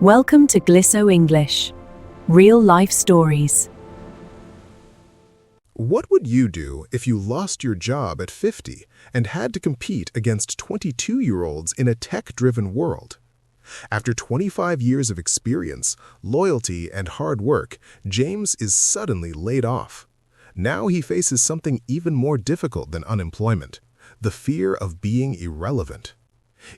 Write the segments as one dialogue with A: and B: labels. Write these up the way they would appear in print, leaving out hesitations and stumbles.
A: Welcome to Glisso English. Real life stories.
B: What would you do if you lost your job at 50 and had to compete against 22-year-olds in a tech-driven world? After 25 years of experience, loyalty, and hard work, James is suddenly laid off. Now he faces something even more difficult than unemployment: the fear of being irrelevant.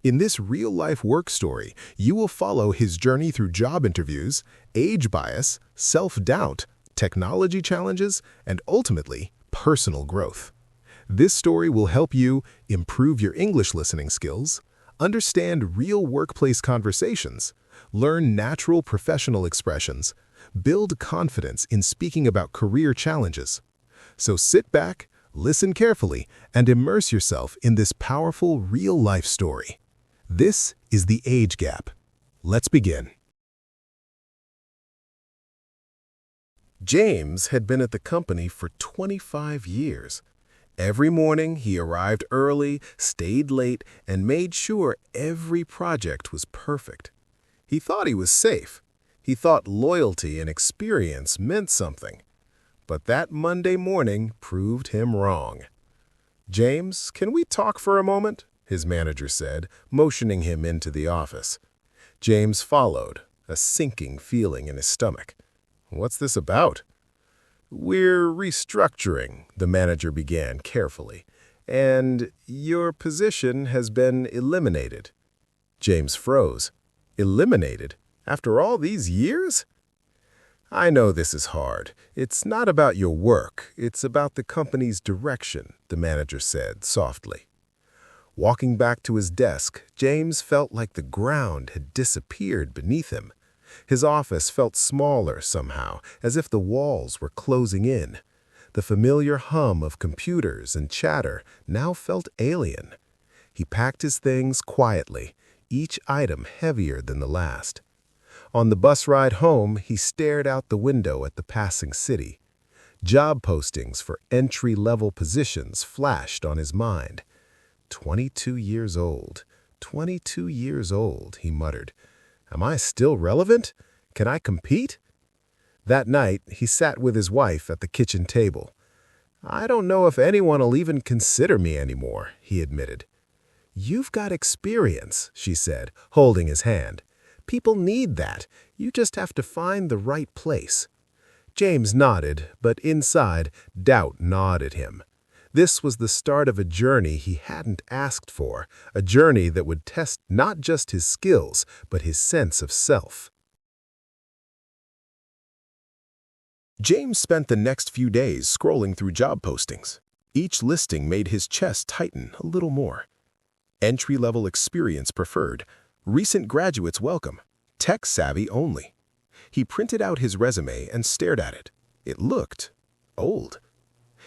B: In this real-life work story, you will follow his journey through job interviews, age bias, self-doubt, technology challenges, and ultimately, personal growth. This story will help you improve your English listening skills, understand real workplace conversations, learn natural professional expressions, build confidence in speaking about career challenges. So sit back, listen carefully, and immerse yourself in this powerful real-life story. This is the age gap. Let's begin. James had been at the company for 25 years. Every morning, he arrived early, stayed late, and made sure every project was perfect. He thought he was safe. He thought loyalty and experience meant something. But that Monday morning proved him wrong. "James, can we talk for a moment?" his manager said, motioning him into the office. James followed, a sinking feeling in his stomach. "What's this about?" "We're restructuring," the manager began carefully, "and your position has been eliminated." James froze. "Eliminated? After all these years?" "I know this is hard. It's not about your work. It's about the company's direction," the manager said softly. Walking back to his desk, James felt like the ground had disappeared beneath him. His office felt smaller somehow, as if the walls were closing in. The familiar hum of computers and chatter now felt alien. He packed his things quietly, each item heavier than the last. On the bus ride home, he stared out the window at the passing city. Job postings for entry-level positions flashed on his mind. 22 years old, 22 years old, he muttered. "Am I still relevant? Can I compete?" That night, he sat with his wife at the kitchen table. "I don't know if anyone will even consider me anymore," he admitted. "You've got experience," she said, holding his hand. "People need that. You just have to find the right place." James nodded, but inside, doubt gnawed at him. This was the start of a journey he hadn't asked for, a journey that would test not just his skills, but his sense of self. James spent the next few days scrolling through job postings. Each listing made his chest tighten a little more. Entry-level experience preferred, recent graduates welcome, tech-savvy only. He printed out his resume and stared at it. It looked old.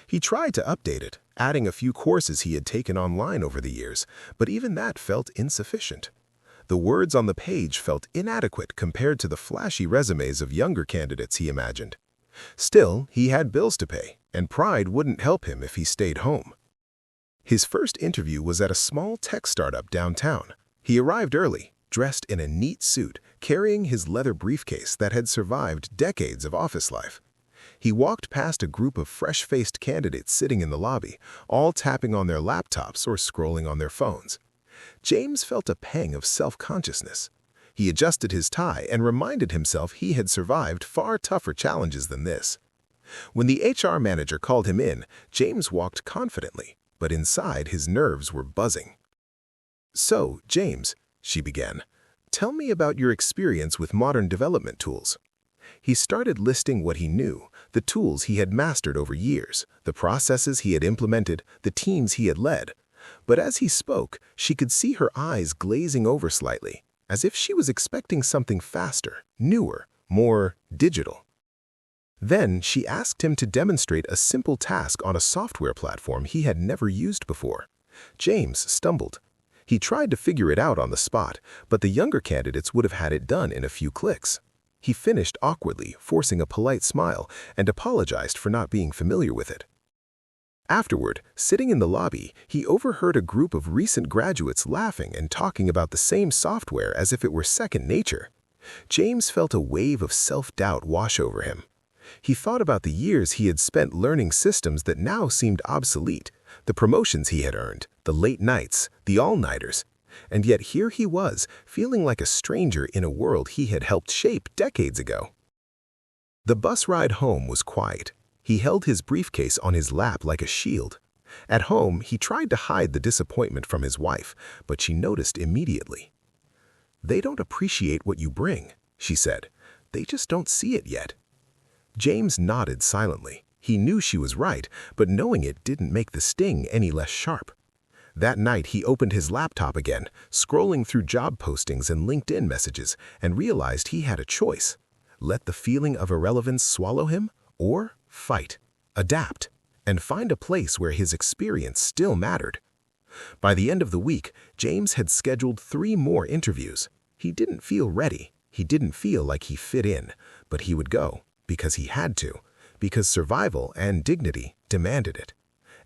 B: He tried to update it, adding a few courses he had taken online over the years, but even that felt insufficient. The words on the page felt inadequate compared to the flashy resumes of younger candidates he imagined. Still, he had bills to pay, and pride wouldn't help him if he stayed home. His first interview was at a small tech startup downtown. He arrived early, dressed in a neat suit, carrying his leather briefcase that had survived decades of office life. He walked past a group of fresh-faced candidates sitting in the lobby, all tapping on their laptops or scrolling on their phones. James felt a pang of self-consciousness. He adjusted his tie and reminded himself he had survived far tougher challenges than this. When the HR manager called him in, James walked confidently, but inside his nerves were buzzing. "So, James," she began, "tell me about your experience with modern development tools." He started listing what he knew, the tools he had mastered over years, the processes he had implemented, the teams he had led. But as he spoke, she could see her eyes glazing over slightly, as if she was expecting something faster, newer, more digital. Then she asked him to demonstrate a simple task on a software platform he had never used before. James stumbled. He tried to figure it out on the spot, but the younger candidates would have had it done in a few clicks. He finished awkwardly, forcing a polite smile, and apologized for not being familiar with it. Afterward, sitting in the lobby, he overheard a group of recent graduates laughing and talking about the same software as if it were second nature. James felt a wave of self-doubt wash over him. He thought about the years he had spent learning systems that now seemed obsolete, the promotions he had earned, the late nights, the all-nighters. And yet here he was, feeling like a stranger in a world he had helped shape decades ago. The bus ride home was quiet. He held his briefcase on his lap like a shield. At home, he tried to hide the disappointment from his wife, but she noticed immediately. "They don't appreciate what you bring," she said. "They just don't see it yet." James nodded silently. He knew she was right, but knowing it didn't make the sting any less sharp. That night, he opened his laptop again, scrolling through job postings and LinkedIn messages, and realized he had a choice. Let the feeling of irrelevance swallow him, or fight, adapt, and find a place where his experience still mattered. By the end of the week, James had scheduled 3 more interviews. He didn't feel ready. He didn't feel like he fit in, but he would go, because he had to, because survival and dignity demanded it.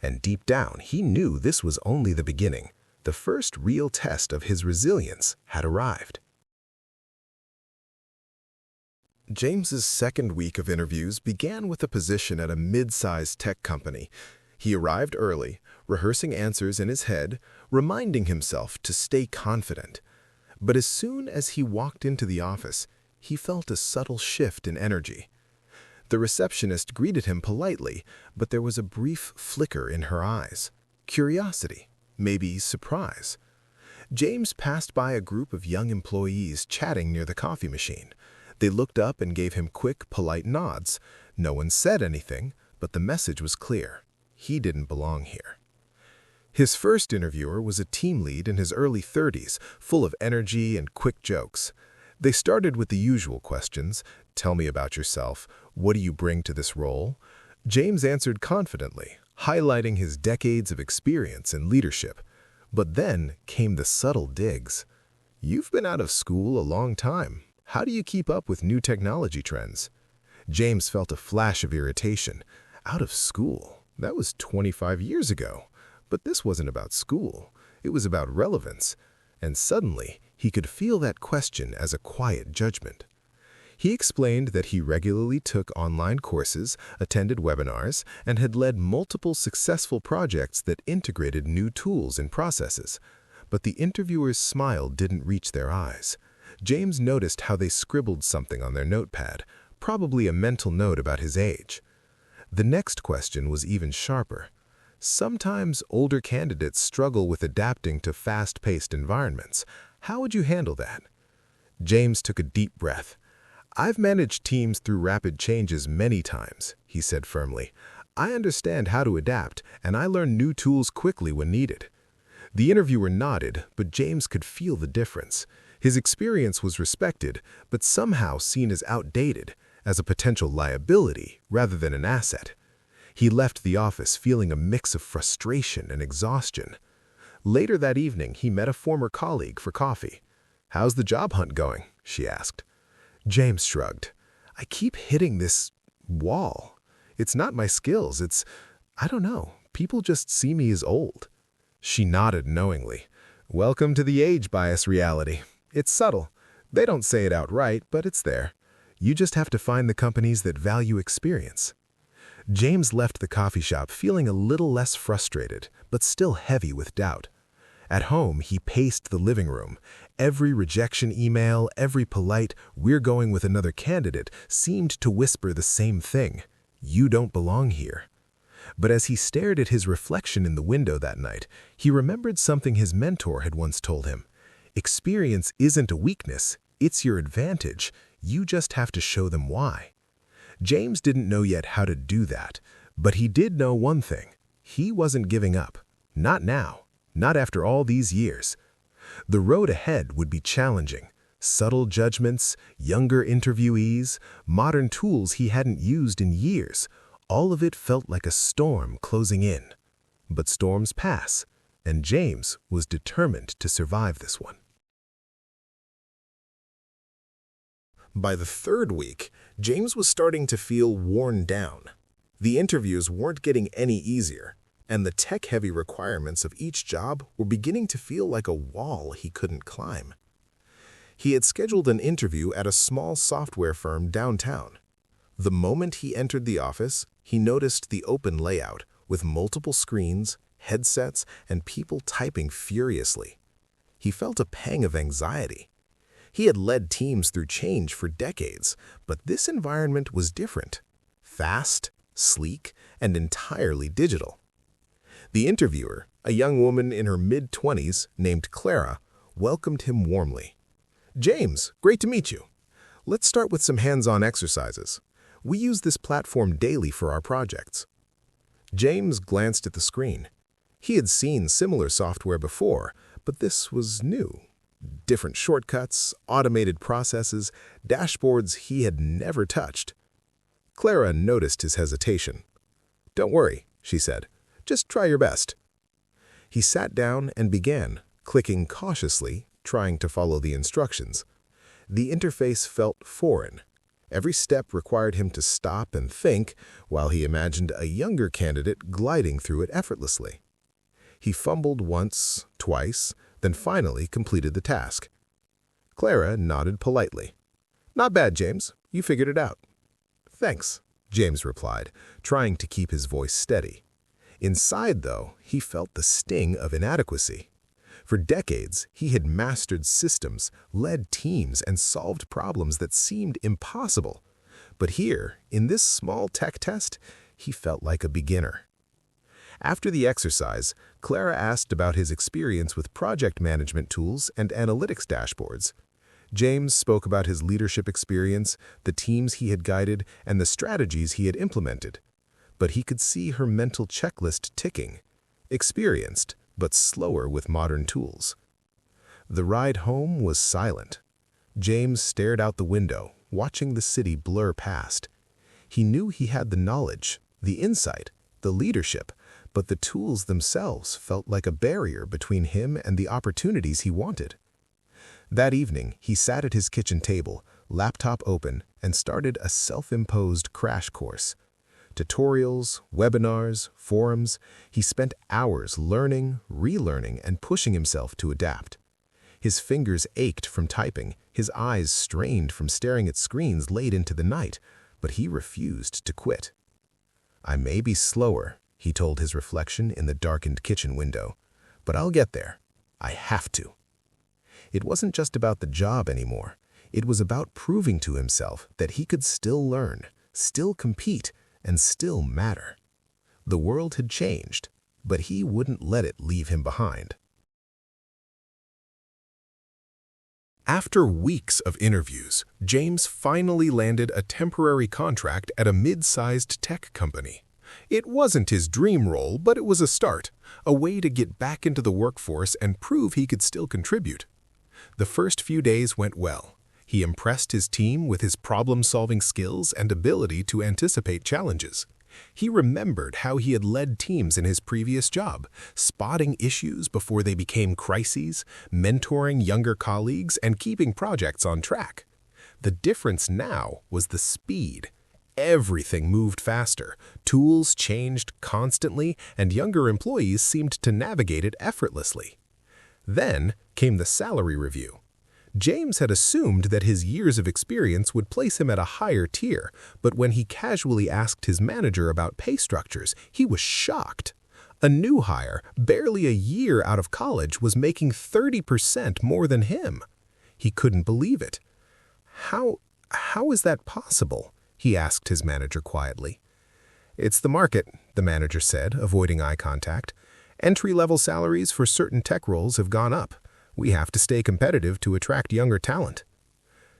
B: And deep down, he knew this was only the beginning. The first real test of his resilience had arrived. James's second week of interviews began with a position at a mid-sized tech company. He arrived early, rehearsing answers in his head, reminding himself to stay confident. But as soon as he walked into the office, he felt a subtle shift in energy. The receptionist greeted him politely, but there was a brief flicker in her eyes. Curiosity, maybe surprise. James passed by a group of young employees chatting near the coffee machine. They looked up and gave him quick, polite nods. No one said anything, but the message was clear. He didn't belong here. His first interviewer was a team lead in his early 30s, full of energy and quick jokes. They started with the usual questions. "Tell me about yourself. What do you bring to this role?" James answered confidently, highlighting his decades of experience in leadership. But then came the subtle digs. "You've been out of school a long time. How do you keep up with new technology trends?" James felt a flash of irritation. Out of school? That was 25 years ago. But this wasn't about school. It was about relevance. And suddenly, he could feel that question as a quiet judgment. He explained that he regularly took online courses, attended webinars, and had led multiple successful projects that integrated new tools and processes. But the interviewer's smile didn't reach their eyes. James noticed how they scribbled something on their notepad, probably a mental note about his age. The next question was even sharper. Sometimes older candidates struggle with adapting to fast-paced environments. How would you handle that? James took a deep breath. "I've managed teams through rapid changes many times," he said firmly. "I understand how to adapt, and I learn new tools quickly when needed." The interviewer nodded, but James could feel the difference. His experience was respected, but somehow seen as outdated, as a potential liability rather than an asset. He left the office feeling a mix of frustration and exhaustion. Later that evening, he met a former colleague for coffee. "How's the job hunt going?" she asked. James shrugged. "I keep hitting this wall. It's not my skills, I don't know, people just see me as old." She nodded knowingly. "Welcome to the age bias reality. It's subtle. They don't say it outright, but it's there. You just have to find the companies that value experience." James left the coffee shop feeling a little less frustrated, but still heavy with doubt. At home, he paced the living room. Every rejection email, every polite, "we're going with another candidate," seemed to whisper the same thing. "You don't belong here." But as he stared at his reflection in the window that night, he remembered something his mentor had once told him. Experience isn't a weakness, it's your advantage. You just have to show them why. James didn't know yet how to do that, but he did know one thing. He wasn't giving up. Not now. Not after all these years. The road ahead would be challenging. Subtle judgments, younger interviewees, modern tools he hadn't used in years. All of it felt like a storm closing in. But storms pass, and James was determined to survive this one. By the third week, James was starting to feel worn down. The interviews weren't getting any easier, and the tech-heavy requirements of each job were beginning to feel like a wall he couldn't climb. He had scheduled an interview at a small software firm downtown. The moment he entered the office, he noticed the open layout with multiple screens, headsets, and people typing furiously. He felt a pang of anxiety. He had led teams through change for decades, but this environment was different. Fast, sleek, and entirely digital. The interviewer, a young woman in her mid-20s named Clara, welcomed him warmly. "James, great to meet you. Let's start with some hands-on exercises. We use this platform daily for our projects." James glanced at the screen. He had seen similar software before, but this was new. Different shortcuts, automated processes, dashboards he had never touched. Clara noticed his hesitation. "Don't worry," she said. "Just try your best." He sat down and began, clicking cautiously, trying to follow the instructions. The interface felt foreign. Every step required him to stop and think, while he imagined a younger candidate gliding through it effortlessly. He fumbled once, twice, then finally completed the task. Clara nodded politely. "Not bad, James. You figured it out." "Thanks," James replied, trying to keep his voice steady. Inside, though, he felt the sting of inadequacy. For decades, he had mastered systems, led teams, and solved problems that seemed impossible. But here, in this small tech test, he felt like a beginner. After the exercise, Clara asked about his experience with project management tools and analytics dashboards. James spoke about his leadership experience, the teams he had guided, and the strategies he had implemented. But he could see her mental checklist ticking. Experienced, but slower with modern tools. The ride home was silent. James stared out the window, watching the city blur past. He knew he had the knowledge, the insight, the leadership, but the tools themselves felt like a barrier between him and the opportunities he wanted. That evening, he sat at his kitchen table, laptop open, and started a self-imposed crash course. Tutorials, webinars, forums, he spent hours learning, relearning, and pushing himself to adapt. His fingers ached from typing, his eyes strained from staring at screens late into the night, but he refused to quit. "I may be slower," he told his reflection in the darkened kitchen window, "but I'll get there. I have to." It wasn't just about the job anymore. It was about proving to himself that he could still learn, still compete, and still matter. The world had changed, but he wouldn't let it leave him behind. After weeks of interviews, James finally landed a temporary contract at a mid-sized tech company. It wasn't his dream role, but it was a start, a way to get back into the workforce and prove he could still contribute. The first few days went well. He impressed his team with his problem-solving skills and ability to anticipate challenges. He remembered how he had led teams in his previous job, spotting issues before they became crises, mentoring younger colleagues, and keeping projects on track. The difference now was the speed. Everything moved faster, tools changed constantly, and younger employees seemed to navigate it effortlessly. Then came the salary review. James had assumed that his years of experience would place him at a higher tier, but when he casually asked his manager about pay structures, he was shocked. A new hire, barely a year out of college, was making 30% more than him. He couldn't believe it. How is that possible?" he asked his manager quietly. "It's the market," the manager said, avoiding eye contact. "Entry-level salaries for certain tech roles have gone up. We have to stay competitive to attract younger talent."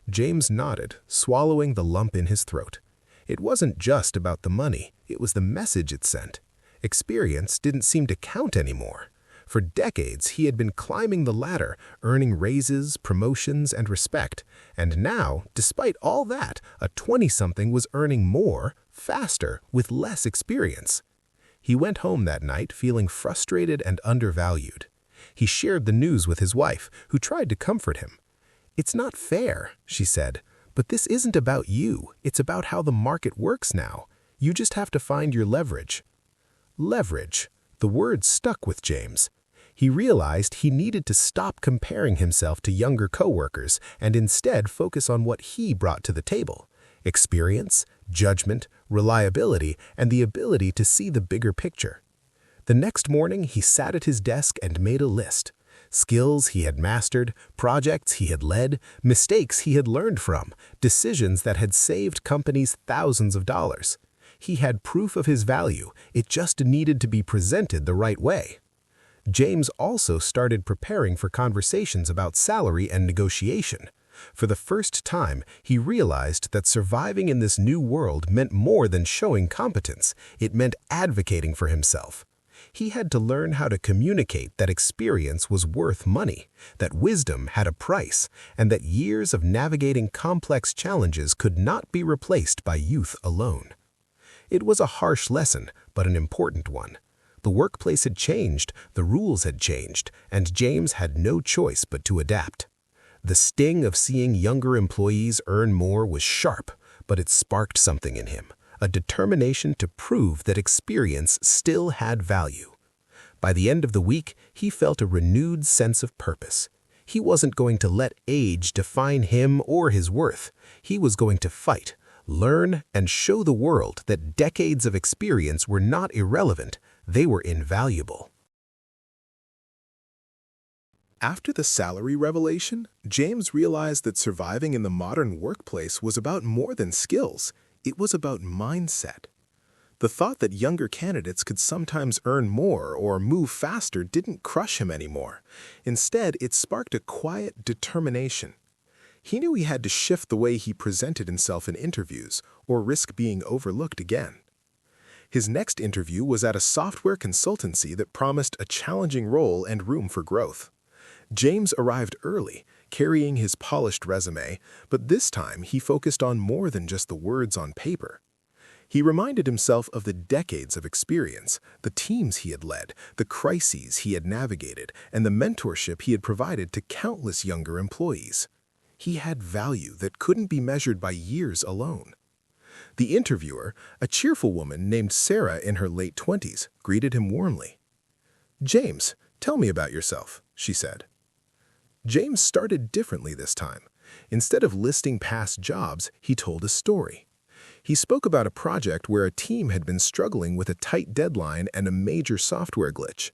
B: James nodded, swallowing the lump in his throat. It wasn't just about the money, it was the message it sent. Experience didn't seem to count anymore. For decades, he had been climbing the ladder, earning raises, promotions, and respect. And now, despite all that, a 20-something was earning more, faster, with less experience. He went home that night feeling frustrated and undervalued. He shared the news with his wife, who tried to comfort him. "It's not fair," she said, "but this isn't about you. It's about how the market works now. You just have to find your leverage." Leverage. The word stuck with James. He realized he needed to stop comparing himself to younger coworkers and instead focus on what he brought to the table: experience, judgment, reliability, and the ability to see the bigger picture. The next morning, he sat at his desk and made a list: skills he had mastered, projects he had led, mistakes he had learned from, decisions that had saved companies thousands of dollars. He had proof of his value, it just needed to be presented the right way. James also started preparing for conversations about salary and negotiation. For the first time, he realized that surviving in this new world meant more than showing competence. It meant advocating for himself. He had to learn how to communicate that experience was worth money, that wisdom had a price, and that years of navigating complex challenges could not be replaced by youth alone. It was a harsh lesson, but an important one. The workplace had changed, the rules had changed, and James had no choice but to adapt. The sting of seeing younger employees earn more was sharp, but it sparked something in him, a determination to prove that experience still had value. By the end of the week, he felt a renewed sense of purpose. He wasn't going to let age define him or his worth. He was going to fight, learn, and show the world that decades of experience were not irrelevant. They were invaluable.
C: After the salary revelation, James realized that surviving in the modern workplace was about more than skills. It was about mindset. The thought that younger candidates could sometimes earn more or move faster didn't crush him anymore. Instead, it sparked a quiet determination. He knew he had to shift the way he presented himself in interviews or risk being overlooked again. His next interview was at a software consultancy that promised a challenging role and room for growth. James arrived early, carrying his polished resume, but this time he focused on more than just the words on paper. He reminded himself of the decades of experience, the teams he had led, the crises he had navigated, and the mentorship he had provided to countless younger employees. He had value that couldn't be measured by years alone. The interviewer, a cheerful woman named Sarah in her late 20s, greeted him warmly. "James, tell me about yourself," she said. James started differently this time. Instead of listing past jobs, he told a story. He spoke about a project where a team had been struggling with a tight deadline and a major software glitch.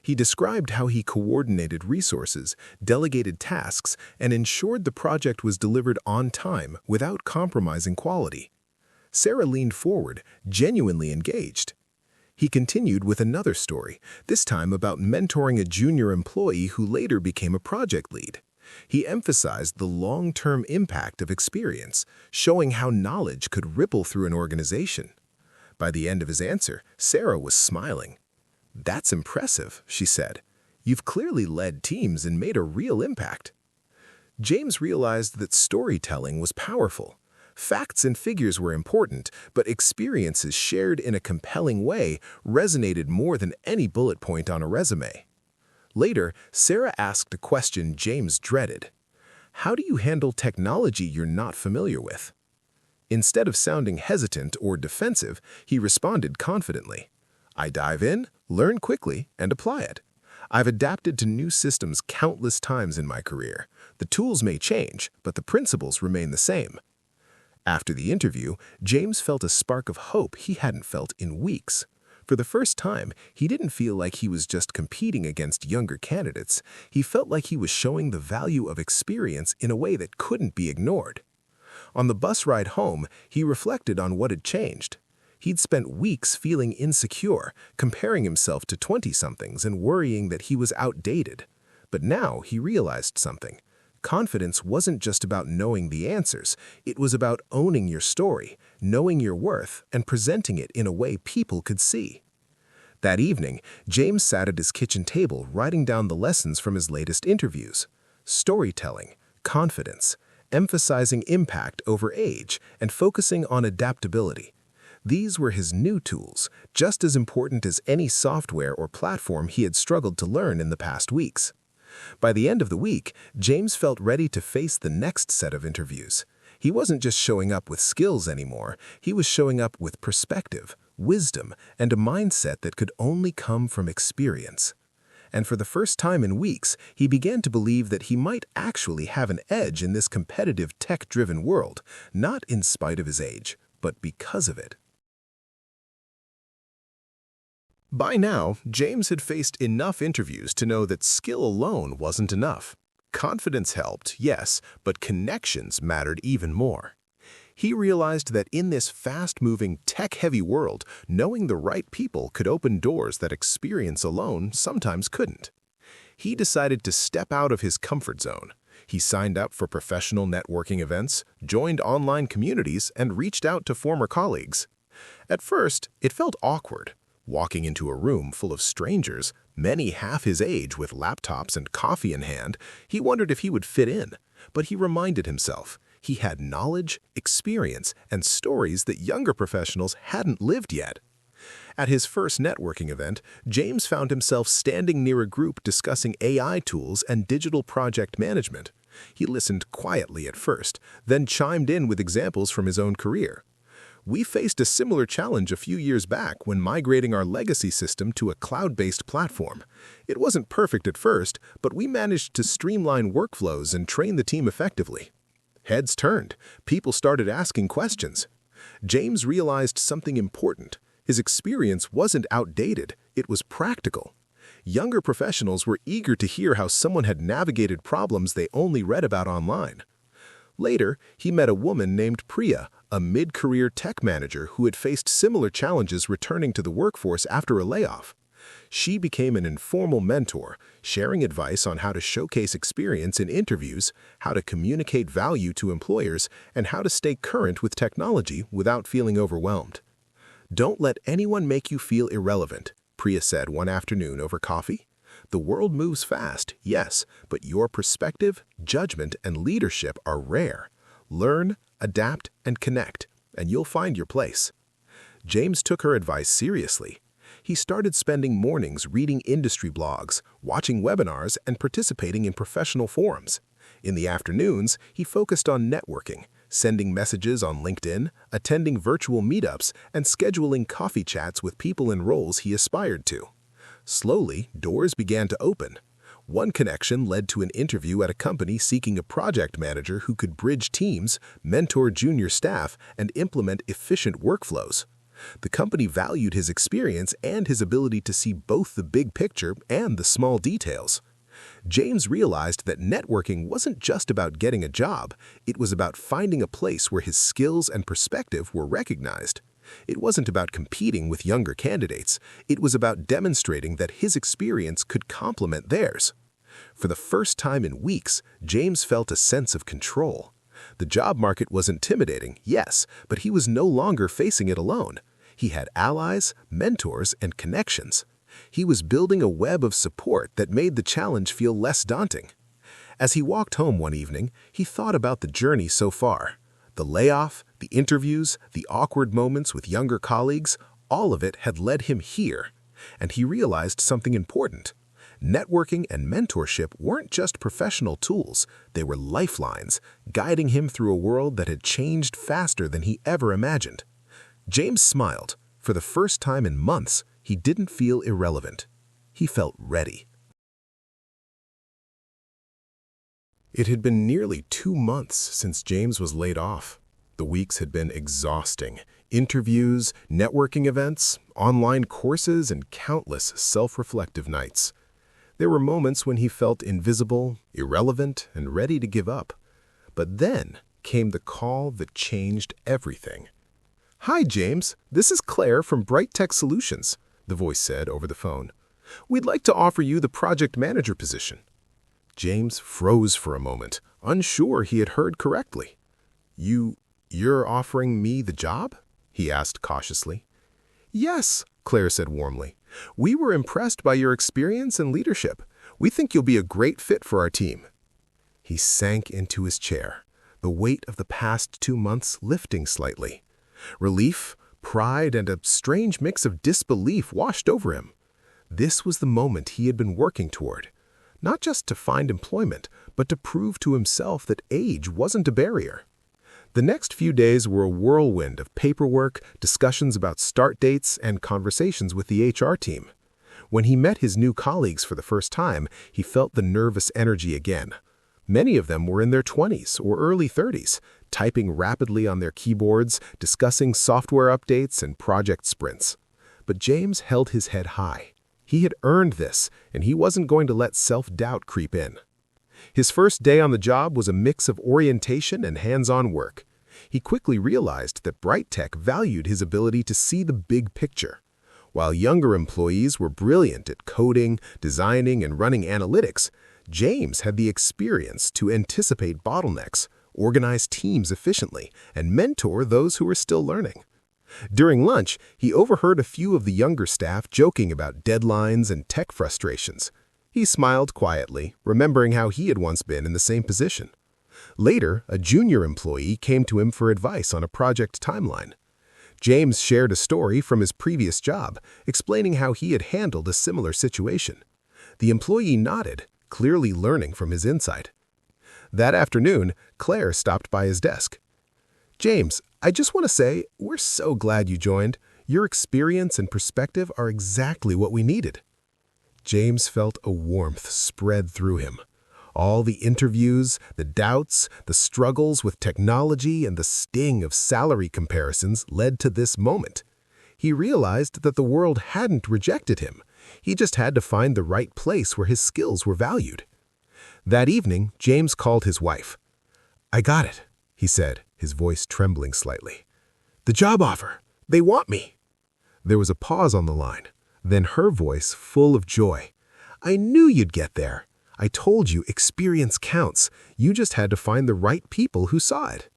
C: He described how he coordinated resources, delegated tasks, and ensured the project was delivered on time without compromising quality. Sarah leaned forward, genuinely engaged. He continued with another story, this time about mentoring a junior employee who later became a project lead. He emphasized the long-term impact of experience, showing how knowledge could ripple through an organization. By the end of his answer, Sarah was smiling. "That's impressive," she said. "You've clearly led teams and made a real impact." James realized that storytelling was powerful. Facts and figures were important, but experiences shared in a compelling way resonated more than any bullet point on a resume. Later, Sarah asked a question James dreaded. "How do you handle technology you're not familiar with?" Instead of sounding hesitant or defensive, he responded confidently. "I dive in, learn quickly, and apply it. I've adapted to new systems countless times in my career. The tools may change, but the principles remain the same." After the interview, James felt a spark of hope he hadn't felt in weeks. For the first time, he didn't feel like he was just competing against younger candidates. He felt like he was showing the value of experience in a way that couldn't be ignored. On the bus ride home, he reflected on what had changed. He'd spent weeks feeling insecure, comparing himself to 20-somethings and worrying that he was outdated. But now he realized something. Confidence wasn't just about knowing the answers. It was about owning your story, knowing your worth, and presenting it in a way people could see. That evening, James sat at his kitchen table writing down the lessons from his latest interviews. Storytelling, confidence, emphasizing impact over age, and focusing on adaptability. These were his new tools, just as important as any software or platform he had struggled to learn in the past weeks. By the end of the week, James felt ready to face the next set of interviews. He wasn't just showing up with skills anymore, he was showing up with perspective, wisdom, and a mindset that could only come from experience. And for the first time in weeks, he began to believe that he might actually have an edge in this competitive, tech-driven world, not in spite of his age, but because of it. By now, James had faced enough interviews to know that skill alone wasn't enough. Confidence helped, yes, but connections mattered even more. He realized that in this fast-moving, tech-heavy world, knowing the right people could open doors that experience alone sometimes couldn't. He decided to step out of his comfort zone. He signed up for professional networking events, joined online communities, and reached out to former colleagues. At first, it felt awkward. Walking into a room full of strangers, many half his age with laptops and coffee in hand, he wondered if he would fit in. But he reminded himself, he had knowledge, experience, and stories that younger professionals hadn't lived yet. At his first networking event, James found himself standing near a group discussing AI tools and digital project management. He listened quietly at first, then chimed in with examples from his own career. We faced a similar challenge a few years back when migrating our legacy system to a cloud-based platform. It wasn't perfect at first, but we managed to streamline workflows and train the team effectively. Heads turned. People started asking questions. James realized something important. His experience wasn't outdated, it was practical. Younger professionals were eager to hear how someone had navigated problems they only read about online. Later, he met a woman named Priya, a mid-career tech manager who had faced similar challenges returning to the workforce after a layoff. She became an informal mentor, sharing advice on how to showcase experience in interviews, how to communicate value to employers, and how to stay current with technology without feeling overwhelmed. "Don't let anyone make you feel irrelevant," Priya said one afternoon over coffee. "The world moves fast, yes, but your perspective, judgment, and leadership are rare. Learn, adapt, and connect, and you'll find your place." James took her advice seriously. He started spending mornings reading industry blogs, watching webinars, and participating in professional forums. In the afternoons, he focused on networking, sending messages on LinkedIn, attending virtual meetups, and scheduling coffee chats with people in roles he aspired to. Slowly, doors began to open. One connection led to an interview at a company seeking a project manager who could bridge teams, mentor junior staff, and implement efficient workflows. The company valued his experience and his ability to see both the big picture and the small details. James realized that networking wasn't just about getting a job, it was about finding a place where his skills and perspective were recognized. It wasn't about competing with younger candidates, it was about demonstrating that his experience could complement theirs. For the first time in weeks, James felt a sense of control. The job market was intimidating, yes, but he was no longer facing it alone. He had allies, mentors, and connections. He was building a web of support that made the challenge feel less daunting. As he walked home one evening, he thought about the journey so far. The layoff, the interviews, the awkward moments with younger colleagues, all of it had led him here. And he realized something important. Networking and mentorship weren't just professional tools, they were lifelines, guiding him through a world that had changed faster than he ever imagined. James smiled. For the first time in months, he didn't feel irrelevant. He felt ready. It had been nearly 2 months since James was laid off. The weeks had been exhausting. Interviews, networking events, online courses, and countless self-reflective nights. There were moments when he felt invisible, irrelevant, and ready to give up. But then came the call that changed everything. "Hi, James. This is Claire from Bright Tech Solutions," the voice said over the phone. "We'd like to offer you the project manager position." James froze for a moment, unsure he had heard correctly. You're offering me the job?" he asked cautiously. "Yes," Claire said warmly. "We were impressed by your experience and leadership. We think you'll be a great fit for our team." He sank into his chair, the weight of the past 2 months lifting slightly. Relief, pride, and a strange mix of disbelief washed over him. This was the moment he had been working toward. Not just to find employment, but to prove to himself that age wasn't a barrier. The next few days were a whirlwind of paperwork, discussions about start dates, and conversations with the HR team.
B: When he met his new colleagues for the first time, he felt the nervous energy again. Many of them were in their 20s or early 30s, typing rapidly on their keyboards, discussing software updates and project sprints. But James held his head high. He had earned this, and he wasn't going to let self-doubt creep in. His first day on the job was a mix of orientation and hands-on work. He quickly realized that Bright Tech valued his ability to see the big picture. While younger employees were brilliant at coding, designing, and running analytics, James had the experience to anticipate bottlenecks, organize teams efficiently, and mentor those who were still learning. During lunch, he overheard a few of the younger staff joking about deadlines and tech frustrations. He smiled quietly, remembering how he had once been in the same position. Later, a junior employee came to him for advice on a project timeline. James shared a story from his previous job, explaining how he had handled a similar situation. The employee nodded, clearly learning from his insight. That afternoon, Claire stopped by his desk. "James, I just want to say, we're so glad you joined. Your experience and perspective are exactly what we needed." James felt a warmth spread through him. All the interviews, the doubts, the struggles with technology, and the sting of salary comparisons led to this moment. He realized that the world hadn't rejected him. He just had to find the right place where his skills were valued. That evening, James called his wife. "I got it," he said, his voice trembling slightly. "The job offer. They want me." There was a pause on the line, then her voice full of joy. "I knew you'd get there. I told you experience counts. You just had to find the right people who saw it."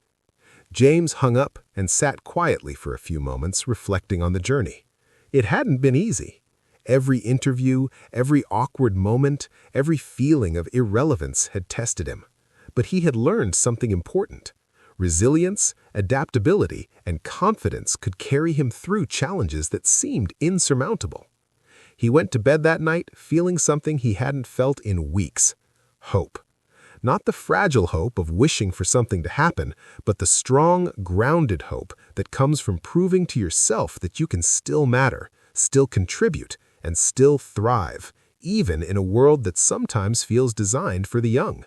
B: James hung up and sat quietly for a few moments, reflecting on the journey. It hadn't been easy. Every interview, every awkward moment, every feeling of irrelevance had tested him. But he had learned something important. Resilience, adaptability, and confidence could carry him through challenges that seemed insurmountable. He went to bed that night feeling something he hadn't felt in weeks: hope. Not the fragile hope of wishing for something to happen, but the strong, grounded hope that comes from proving to yourself that you can still matter, still contribute, and still thrive, even in a world that sometimes feels designed for the young.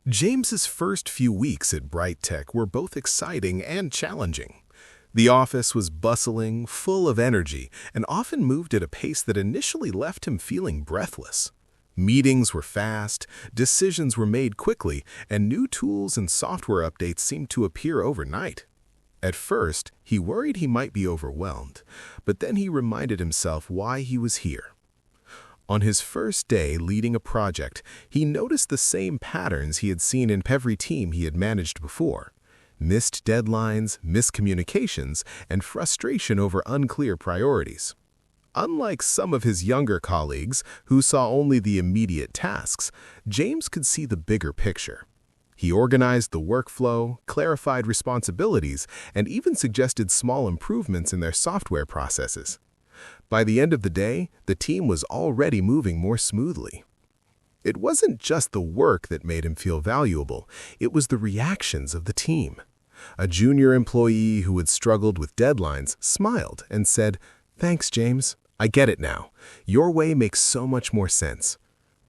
B: James's first few weeks at Bright Tech were both exciting and challenging. The office was bustling, full of energy, and often moved at a pace that initially left him feeling breathless. Meetings were fast, decisions were made quickly, and new tools and software updates seemed to appear overnight. At first, he worried he might be overwhelmed, but then he reminded himself why he was here. On his first day leading a project, he noticed the same patterns he had seen in every team he had managed before: missed deadlines, miscommunications, and frustration over unclear priorities. Unlike some of his younger colleagues, who saw only the immediate tasks, James could see the bigger picture. He organized the workflow, clarified responsibilities, and even suggested small improvements in their software processes. By the end of the day, the team was already moving more smoothly. It wasn't just the work that made him feel valuable, it was the reactions of the team. A junior employee who had struggled with deadlines smiled and said, "Thanks, James. I get it now. Your way makes so much more sense."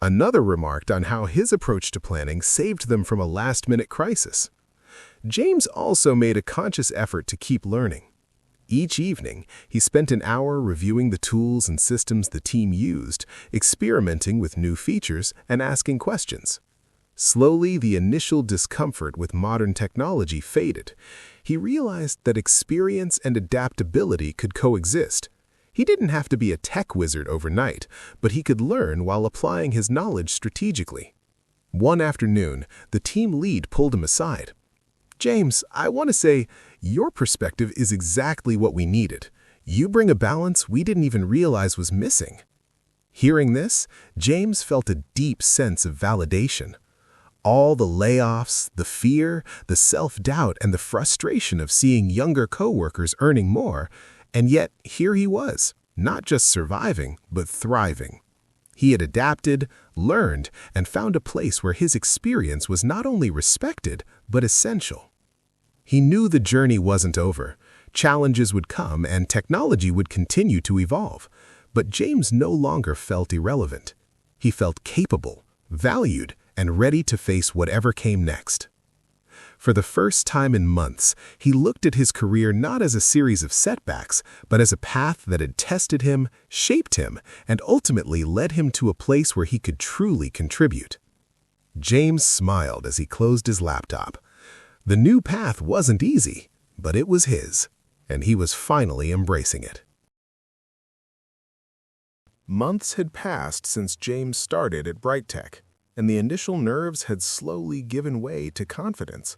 B: Another remarked on how his approach to planning saved them from a last-minute crisis. James also made a conscious effort to keep learning. Each evening, he spent an hour reviewing the tools and systems the team used, experimenting with new features, and asking questions. Slowly, the initial discomfort with modern technology faded. He realized that experience and adaptability could coexist. He didn't have to be a tech wizard overnight, but he could learn while applying his knowledge strategically. One afternoon, the team lead pulled him aside. "James, I want to say, your perspective is exactly what we needed. You bring a balance we didn't even realize was missing." Hearing this, James felt a deep sense of validation. All the layoffs, the fear, the self-doubt, and the frustration of seeing younger coworkers earning more, and yet here he was, not just surviving, but thriving. He had adapted, learned, and found a place where his experience was not only respected, but essential. He knew the journey wasn't over. Challenges would come and technology would continue to evolve. But James no longer felt irrelevant. He felt capable, valued, and ready to face whatever came next. For the first time in months, he looked at his career not as a series of setbacks, but as a path that had tested him, shaped him, and ultimately led him to a place where he could truly contribute. James smiled as he closed his laptop. The new path wasn't easy, but it was his, and he was finally embracing it.
C: Months had passed since James started at BrightTech, and the initial nerves had slowly given way to confidence.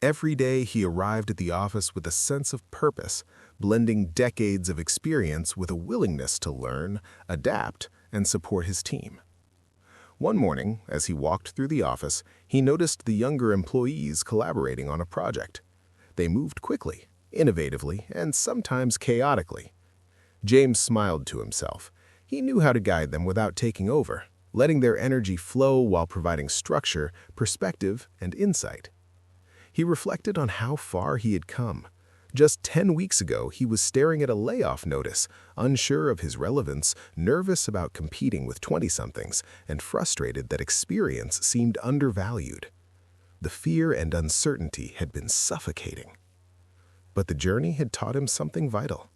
C: Every day he arrived at the office with a sense of purpose, blending decades of experience with a willingness to learn, adapt, and support his team. One morning, as he walked through the office, he noticed the younger employees collaborating on a project. They moved quickly, innovatively, and sometimes chaotically. James smiled to himself. He knew how to guide them without taking over, letting their energy flow while providing structure, perspective, and insight. He reflected on how far he had come. Just 10 weeks ago, he was staring at a layoff notice, unsure of his relevance, nervous about competing with 20-somethings, and frustrated that experience seemed undervalued. The fear and uncertainty had been suffocating. But the journey had taught him something vital.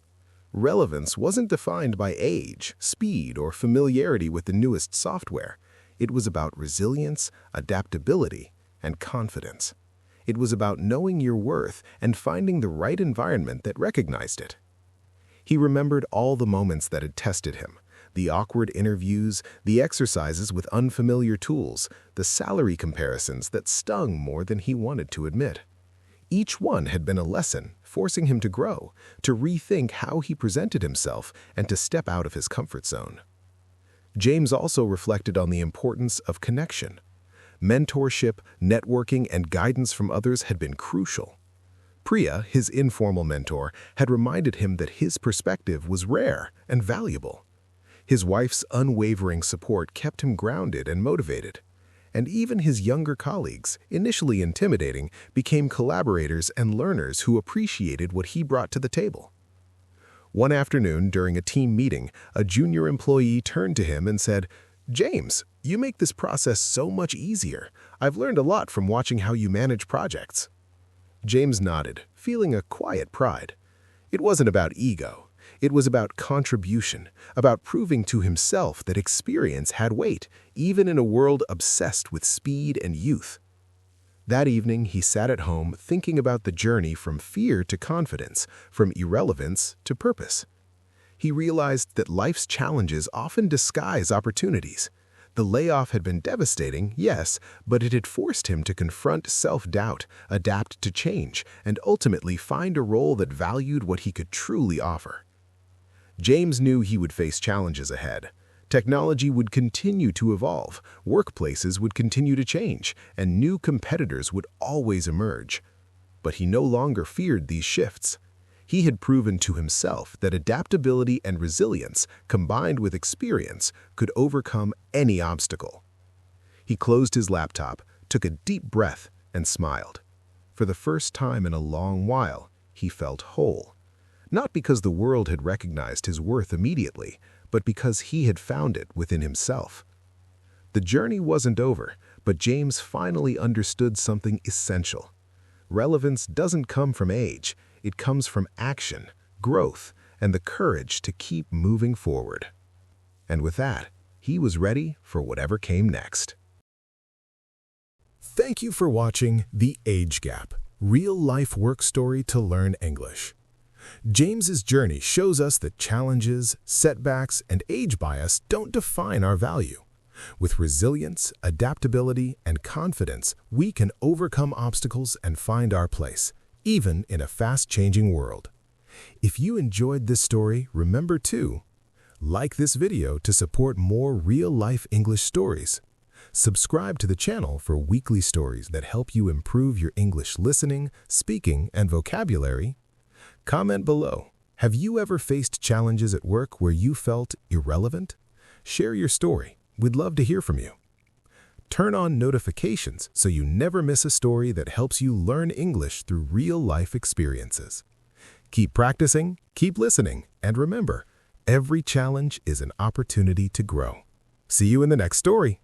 C: Relevance wasn't defined by age, speed, or familiarity with the newest software. It was about resilience, adaptability, and confidence. It was about knowing your worth and finding the right environment that recognized it. He remembered all the moments that had tested him, the awkward interviews, the exercises with unfamiliar tools, the salary comparisons that stung more than he wanted to admit. Each one had been a lesson, forcing him to grow, to rethink how he presented himself, and to step out of his comfort zone. James also reflected on the importance of connection. Mentorship, networking, and guidance from others had been crucial. Priya, his informal mentor, had reminded him that his perspective was rare and valuable. His wife's unwavering support kept him grounded and motivated. And even his younger colleagues, initially intimidating, became collaborators and learners who appreciated what he brought to the table. One afternoon, during a team meeting, a junior employee turned to him and said, "James, you make this process so much easier. I've learned a lot from watching how you manage projects." James nodded, feeling a quiet pride. It wasn't about ego. It was about contribution, about proving to himself that experience had weight, even in a world obsessed with speed and youth. That evening, he sat at home thinking about the journey from fear to confidence, from irrelevance to purpose. He realized that life's challenges often disguise opportunities. The layoff had been devastating, yes, but it had forced him to confront self-doubt, adapt to change, and ultimately find a role that valued what he could truly offer. James knew he would face challenges ahead. Technology would continue to evolve, workplaces would continue to change, and new competitors would always emerge. But he no longer feared these shifts. He had proven to himself that adaptability and resilience, combined with experience, could overcome any obstacle. He closed his laptop, took a deep breath, and smiled. For the first time in a long while, he felt whole. Not because the world had recognized his worth immediately, but because he had found it within himself. The journey wasn't over, but James finally understood something essential. Relevance doesn't come from age. It comes from action, growth, and the courage to keep moving forward. And with that, he was ready for whatever came next.
B: Thank you for watching The Age Gap, real-life work story to learn English. James's journey shows us that challenges, setbacks, and age bias don't define our value. With resilience, adaptability, and confidence, we can overcome obstacles and find our place, even in a fast-changing world. If you enjoyed this story, remember to like this video to support more real-life English stories. Subscribe to the channel for weekly stories that help you improve your English listening, speaking, and vocabulary. Comment below. Have you ever faced challenges at work where you felt irrelevant? Share your story. We'd love to hear from you. Turn on notifications so you never miss a story that helps you learn English through real-life experiences. Keep practicing, keep listening, and remember, every challenge is an opportunity to grow. See you in the next story.